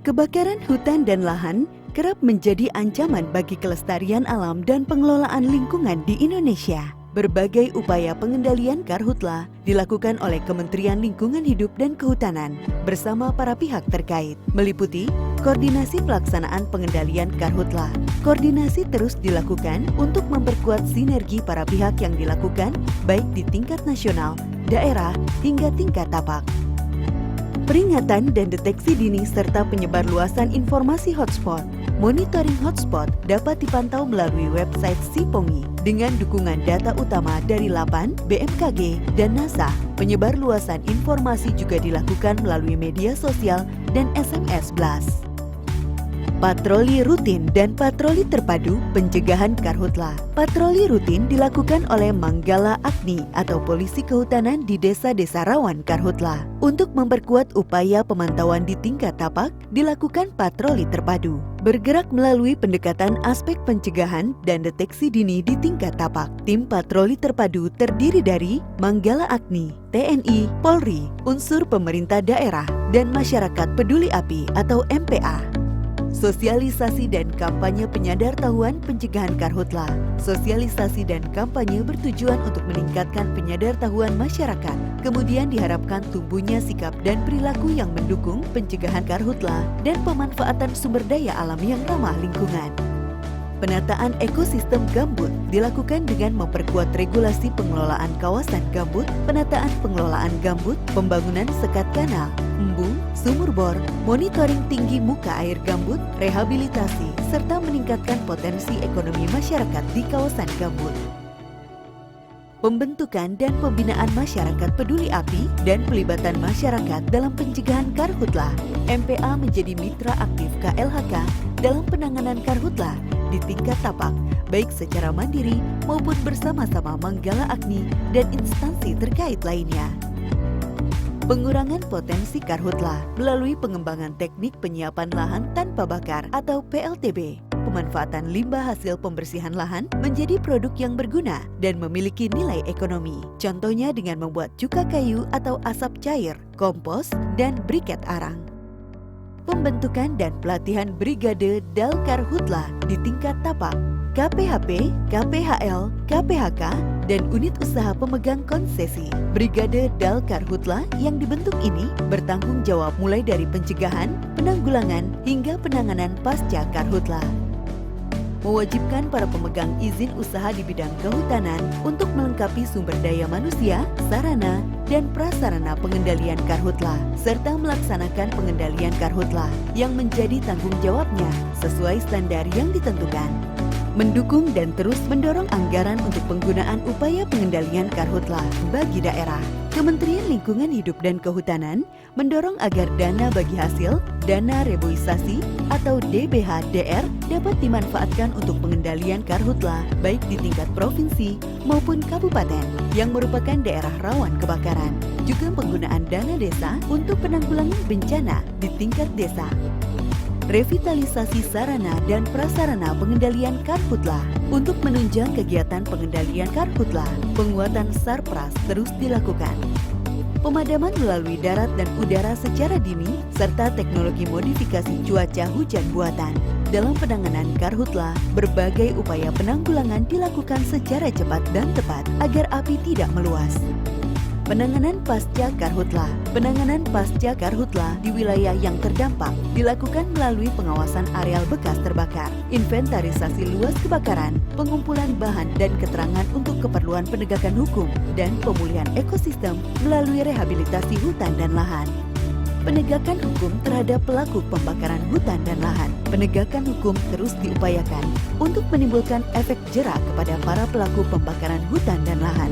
Kebakaran hutan dan lahan kerap menjadi ancaman bagi kelestarian alam dan pengelolaan lingkungan di Indonesia. Berbagai upaya pengendalian karhutla dilakukan oleh Kementerian Lingkungan Hidup dan Kehutanan bersama para pihak terkait, meliputi koordinasi pelaksanaan pengendalian karhutla. Koordinasi terus dilakukan untuk memperkuat sinergi para pihak yang dilakukan baik di tingkat nasional, daerah, hingga tingkat tapak. Peringatan dan deteksi dini serta penyebarluasan informasi hotspot. Monitoring hotspot dapat dipantau melalui website SIPONGI dengan dukungan data utama dari LAPAN, BMKG, dan NASA. Penyebarluasan informasi juga dilakukan melalui media sosial dan SMS blast. Patroli rutin dan patroli terpadu pencegahan karhutla. Patroli rutin dilakukan oleh Manggala Agni atau Polisi Kehutanan di desa-desa rawan karhutla. Untuk memperkuat upaya pemantauan di tingkat tapak, dilakukan patroli terpadu. Bergerak melalui pendekatan aspek pencegahan dan deteksi dini di tingkat tapak. Tim patroli terpadu terdiri dari Manggala Agni, TNI, Polri, unsur pemerintah daerah, dan masyarakat peduli api atau MPA. Sosialisasi dan kampanye penyadartahuan pencegahan karhutla. Sosialisasi dan kampanye bertujuan untuk meningkatkan penyadartahuan masyarakat. Kemudian diharapkan tumbuhnya sikap dan perilaku yang mendukung pencegahan karhutla dan pemanfaatan sumber daya alam yang ramah lingkungan. Penataan ekosistem gambut dilakukan dengan memperkuat regulasi pengelolaan kawasan gambut, penataan pengelolaan gambut, pembangunan sekat kanal, embung, sumur bor, monitoring tinggi muka air gambut, rehabilitasi, serta meningkatkan potensi ekonomi masyarakat di kawasan gambut. Pembentukan dan pembinaan masyarakat peduli api dan pelibatan masyarakat dalam pencegahan karhutla. MPA menjadi mitra aktif KLHK dalam penanganan karhutla di tingkat tapak, baik secara mandiri maupun bersama-sama Manggala Agni dan instansi terkait lainnya. Pengurangan potensi karhutla melalui pengembangan teknik penyiapan lahan tanpa bakar atau PLTB. Pemanfaatan limbah hasil pembersihan lahan menjadi produk yang berguna dan memiliki nilai ekonomi. Contohnya dengan membuat cuka kayu atau asap cair, kompos, dan briket arang. Pembentukan dan pelatihan Brigade Dal Karhutla di tingkat tapak, KPHP, KPHL, KPHK, dan unit usaha pemegang konsesi. Brigade Dal Karhutla yang dibentuk ini bertanggung jawab mulai dari pencegahan, penanggulangan, hingga penanganan pasca karhutla. Mewajibkan para pemegang izin usaha di bidang kehutanan untuk melengkapi sumber daya manusia, sarana, dan prasarana pengendalian karhutla, serta melaksanakan pengendalian karhutla yang menjadi tanggung jawabnya sesuai standar yang ditentukan. Mendukung dan terus mendorong anggaran untuk penggunaan upaya pengendalian karhutla bagi daerah. Kementerian Lingkungan Hidup dan Kehutanan mendorong agar dana bagi hasil, dana reboisasi atau DBH-DR dapat dimanfaatkan untuk pengendalian karhutla baik di tingkat provinsi maupun kabupaten yang merupakan daerah rawan kebakaran. Juga penggunaan dana desa untuk penanggulangan bencana di tingkat desa. Revitalisasi sarana dan prasarana pengendalian karhutla. Untuk menunjang kegiatan pengendalian karhutla, penguatan Sarpras terus dilakukan. Pemadaman melalui darat dan udara secara dini, serta teknologi modifikasi cuaca hujan buatan. Dalam penanganan karhutla, berbagai upaya penanggulangan dilakukan secara cepat dan tepat agar api tidak meluas. Penanganan pasca karhutla. Penanganan pasca karhutla di wilayah yang terdampak dilakukan melalui pengawasan areal bekas terbakar, inventarisasi luas kebakaran, pengumpulan bahan dan keterangan untuk keperluan penegakan hukum, dan pemulihan ekosistem melalui rehabilitasi hutan dan lahan. Penegakan hukum terhadap pelaku pembakaran hutan dan lahan. Penegakan hukum terus diupayakan untuk menimbulkan efek jera kepada para pelaku pembakaran hutan dan lahan.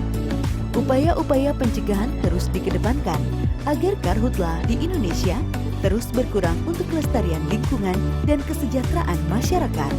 Upaya-upaya pencegahan terus dikedepankan agar karhutla di Indonesia terus berkurang untuk kelestarian lingkungan dan kesejahteraan masyarakat.